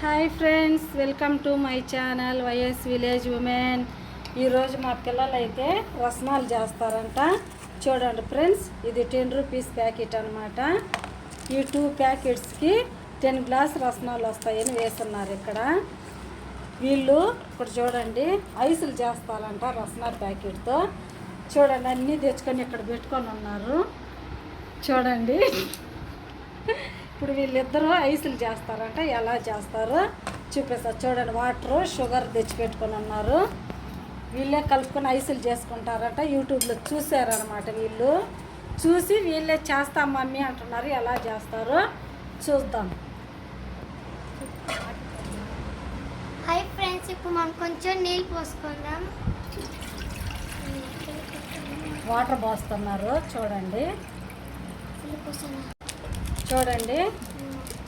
Hi friends, welcome to my channel YS village women. ఈరోజు మా పిల్లలు అయితే రసనాలు చేస్తారంట. చూడండి ఫ్రెండ్స్, ఇది 10 రూపీస్ ప్యాకెట్ అనమాట. ఈ 2 ప్యాకెట్స్కి 10 గ్లాస్ రసనాలు వస్తాయని వేస్తున్నారు ఇక్కడ. వీళ్ళు ఇప్పుడు చూడండి ఐసులు చేస్తారంట రసనాల ప్యాకెట్తో. చూడండి అన్నీ తెచ్చుకొని ఇక్కడ పెట్టుకొని ఉన్నారు. చూడండి ఇప్పుడు వీళ్ళిద్దరూ ఐసులు చేస్తారంట. ఎలా చేస్తారో చూపిస్తారు. చూడండి, వాటరు షుగర్ తెచ్చిపెట్టుకొని ఉన్నారు. వీళ్ళే కలుపుకొని ఐసులు చేసుకుంటారంట. యూట్యూబ్లో చూసారనమాట. వీళ్ళు చూసి వీళ్ళే చేస్తాం మమ్మీ అంటున్నారు. ఎలా చేస్తారో చూద్దాం. హాయ్ ఫ్రెండ్స్, ఇప్పుడు మనం కొంచెం నీళ్ళు పోసుకుందాం. వాటర్ పోస్తున్నారు. చూడండి చూడండి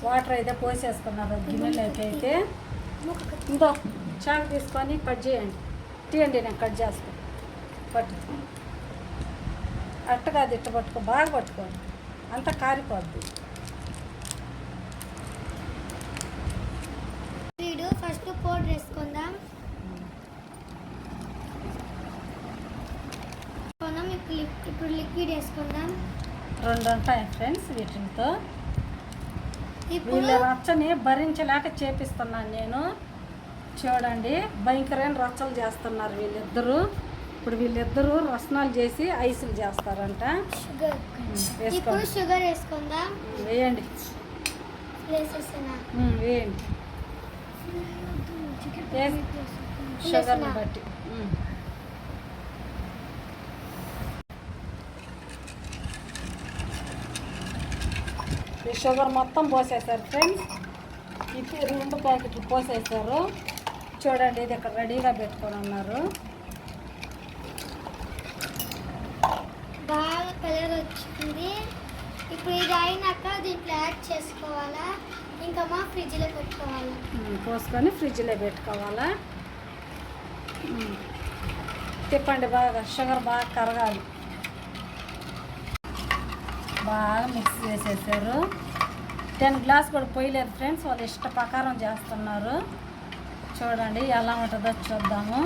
వాటర్ అయితే పోసేసుకున్నారు గిన్నెలోకి. అయితే ఇంకో చాకు తీసుకొని కట్ చేయండి. తీయండి, నేను కట్ చేస్తాను. పట్టు, అట్టగా ఇట్ట పట్టుకో, బాగా పట్టుకోండి, అంతా కారిపోద్ది. ఫస్ట్ పౌడర్ వేసుకుందాం. ఇప్పుడు లిక్విడ్ వేసుకుందాం. 2 ఉంటాయి ఫ్రెండ్స్. వీటితో వీళ్ళ రచ్చని భరించలేక చేపిస్తున్నాను నేను. చూడండి, భయంకరమైన రచ్చలు చేస్తున్నారు వీళ్ళిద్దరూ. ఇప్పుడు వీళ్ళిద్దరూ రసనాలు చేసి ఐసులు చేస్తారంట. ఇప్పుడు షుగర్ వేసుకుందాం. వేయండి, వేయండి షుగర్ని బట్టి. ఈ షుగర్ మొత్తం పోసేసారు ఫ్రెండ్స్. ఇది 2 ప్యాకెట్లు పోసేసారు. చూడండి, ఇది ఇక్కడ రెడీగా పెట్టుకొని ఉన్నారు. బాగా కలర్ వచ్చింది. ఇప్పుడు ఇది అయినాక దీంట్లో యాడ్ చేసుకోవాలా, ఇంకా మా ఫ్రిడ్జ్లో పెట్టుకోవాలా. పోసుకొని ఫ్రిడ్జ్లో పెట్టుకోవాలా. తిప్పండి బాగా, షుగర్ బాగా కరగాలి. బాగా మిక్స్ చేసేసారు. 10 గ్లాస్ కూడా పోయలేదు ఫ్రెండ్స్. వాళ్ళు ఇష్ట ప్రకారం చేస్తున్నారు. చూడండి ఎలా ఉంటుందో చూద్దాము.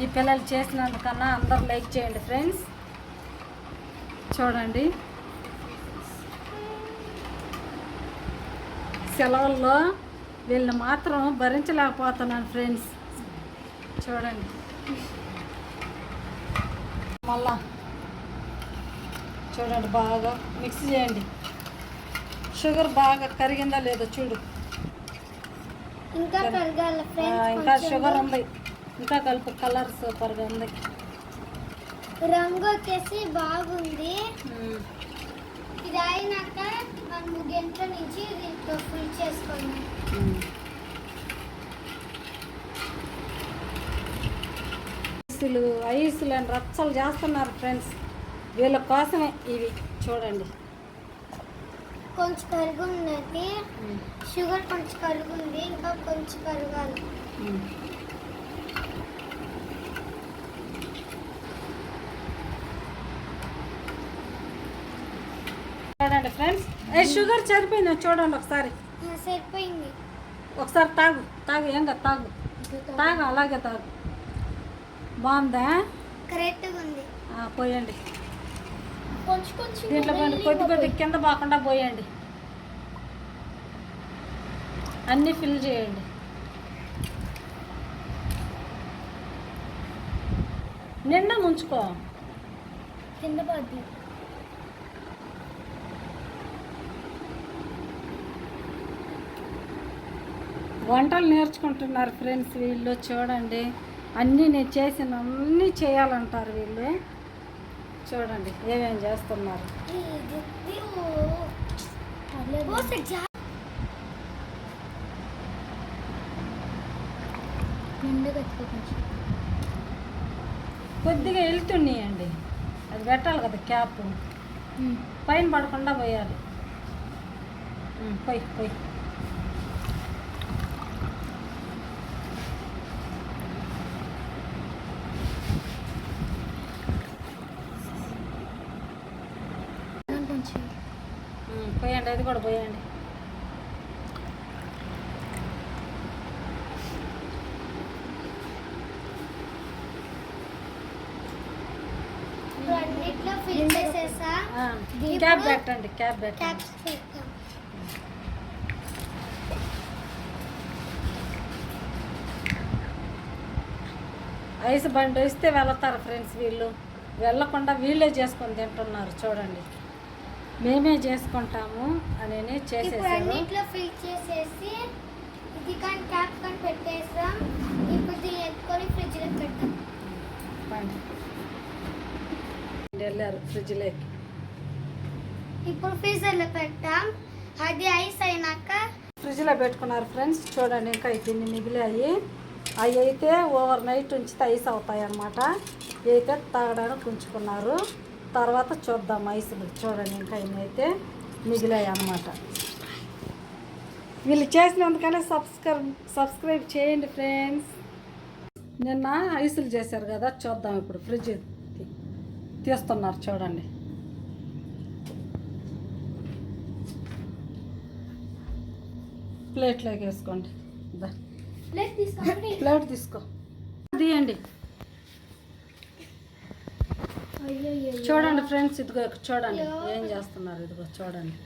ఈ పిల్లలు చేసినందుకన్నా అందరూ లైక్ చేయండి ఫ్రెండ్స్. చూడండి, సెలవుల్లో వీళ్ళని మాత్రం భరించలేకపోతున్నాను ఫ్రెండ్స్. చూడండి మళ్ళా చూడండి, బాగా మిక్స్ చేయండి. షుగర్ బాగా కరిగిందా లేదో చూడు. ఇంకా కరగాలి ఫ్రెండ్స్. ఇంకా షుగర్ ఉంది, ఇంకా కలుపు. కలర్ సూపర్గా ఉంది, రంగు వచ్చేసి బాగుంది. ఇది అయినాక మనం గంట నుంచి దీంట్లో ఫిల్ చేసుకోండి. ఐసులు అని రచ్చలు చేస్తున్నారు ఫ్రెండ్స్. వీళ్ళ కోసమే ఇవి. చూడండి, కొంచెం కరుగుంది. షుగర్ కొంచెం కరుగుంది, ఇంకా కొంచెం కరగాలి. చూడండి ఫ్రెండ్స్, షుగర్ సరిపోయింది. చూడండి ఒకసారి. సరిపోయింది. ఒకసారి తాగు, తాగు, ఏం కదా, తాగు, తాగు, అలాగే తాగు. బాగుందా? కరెక్ట్గా ఉంది. పోయండి కొంచెం కొంచెం దీంట్లో, కొద్ది కొద్ది కింద పోకుండా పోయండి. అన్నీ ఫిల్ చేయండి. నిండా ముంచుకో, కింద పద్ది. వంటలు నేర్చుకుంటున్నారు ఫ్రెండ్స్ వీళ్ళు. చూడండి, అన్నీ నేను చేసిన అన్నీ చేయాలంటారు వీళ్ళు. చూడండి ఏమేమి చేస్తున్నారు. కొద్దిగా వెళ్తున్నాయండి, అది పెట్టాలి కదా క్యాప్. పైన పడకుండా పోయాలి. పోయి పోయి పోయండి, అది కూడా పోయండి. అన్నిట్లో ఫిల్ చేసేసా. క్యాప్ పెట్టండి, క్యాప్ పెట్టండి. క్యాప్స్ పెట్టాం. ఐస్ బండి వస్తే వెళతారు ఫ్రెండ్స్. వీళ్ళు వెళ్ళకుండా వీళ్ళే చేసుకొని తింటున్నారు చూడండి. మేమే చేసుకుంటాము అని ఇప్పుడు చేసేసారు. అన్నిట్లో ఫిల్ చేసేసి ఇది కానీ క్యాప్ కానీ పెట్టేసాం. ఇప్పుడు దీన్ని ఎత్తుకొని ఫ్రిడ్జ్లో పెట్టాం. వెళ్ళారు ఫ్రిడ్జ్లోకి. ఇప్పుడు ఫ్రీజర్లో పెట్టాం. అది ఐస్ అయినాక ఫ్రిడ్జ్లో పెట్టుకున్నారు ఫ్రెండ్స్. చూడండి ఇంకా ఇన్ని మిగిలాయి. అవి అయితే ఓవర్ నైట్ ఉంచితే ఐస్ అవుతాయి అన్నమాట. ఇవి అయితే తాగడానికి ఉంచుకున్నారు. తర్వాత చూద్దాం ఐస్లు. చూడండి ఇంకా ఇన్ని అయితే మిగిలాయి అన్నమాట. వీళ్ళు చేసినందుకనే సబ్స్క్రైబ్ చేయండి ఫ్రెండ్స్. నిన్న ఐసులు చేశారు కదా, చూద్దాం ఇప్పుడు. ఫ్రిడ్జ్ తీస్తున్నారు చూడండి. ప్లేట్లోకి వేసుకోండి. ప్లేట్ తీసుకో, తీయండి. చూడండి ఫ్రెండ్స్, ఇదిగో చూడండి ఏం చేస్తున్నారు. ఇదిగో చూడండి,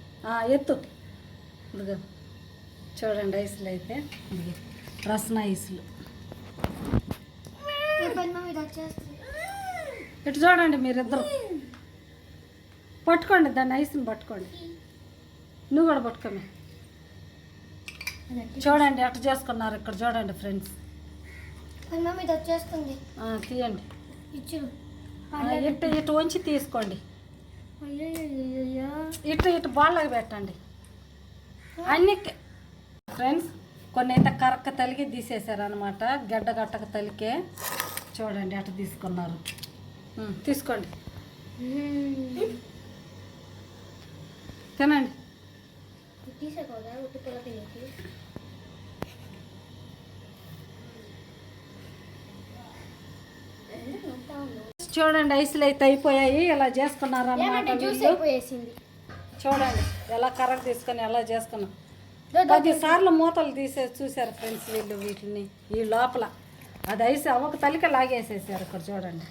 ఎత్తు. ఇదిగో చూడండి ఐసులు అయితే. ఇదిగో రసన ఐసులు. ఇటు చూడండి మీరిద్దరు. పట్టుకోండి దాన్ని, ఐస్ని పట్టుకోండి. నువ్వు కూడా పట్టుకోమే. చూడండి అటు చేసుకున్నారు. ఇక్కడ చూడండి ఫ్రెండ్స్. ఇది వచ్చేస్తుంది. తీయండి. ఇటు ఇటు వంచి తీసుకోండి. ఇటు బాల్లాగా పెట్టండి అన్ని ఫ్రెండ్స్. కొన్ని అయితే కరక్క తలిగి తీసేశారు అనమాట. గడ్డ గట్టక తలికే. చూడండి అటు తీసుకున్నారు. తీసుకోండి, తినండి. చూడండి ఐసులు అయితే అయిపోయాయి. ఇలా చేసుకున్నారు అన్నమాట. చూడండి ఎలా కర్రకు తీసుకొని ఎలా చేసుకున్నాం. 10 సార్లు మూతలు తీసేసి చూశారు ఫ్రెండ్స్ వీళ్ళు. వీటిని ఈ లోపల అది ఐస్ ఒక తలిక లాగేసేసారు. ఇక్కడ చూడండి.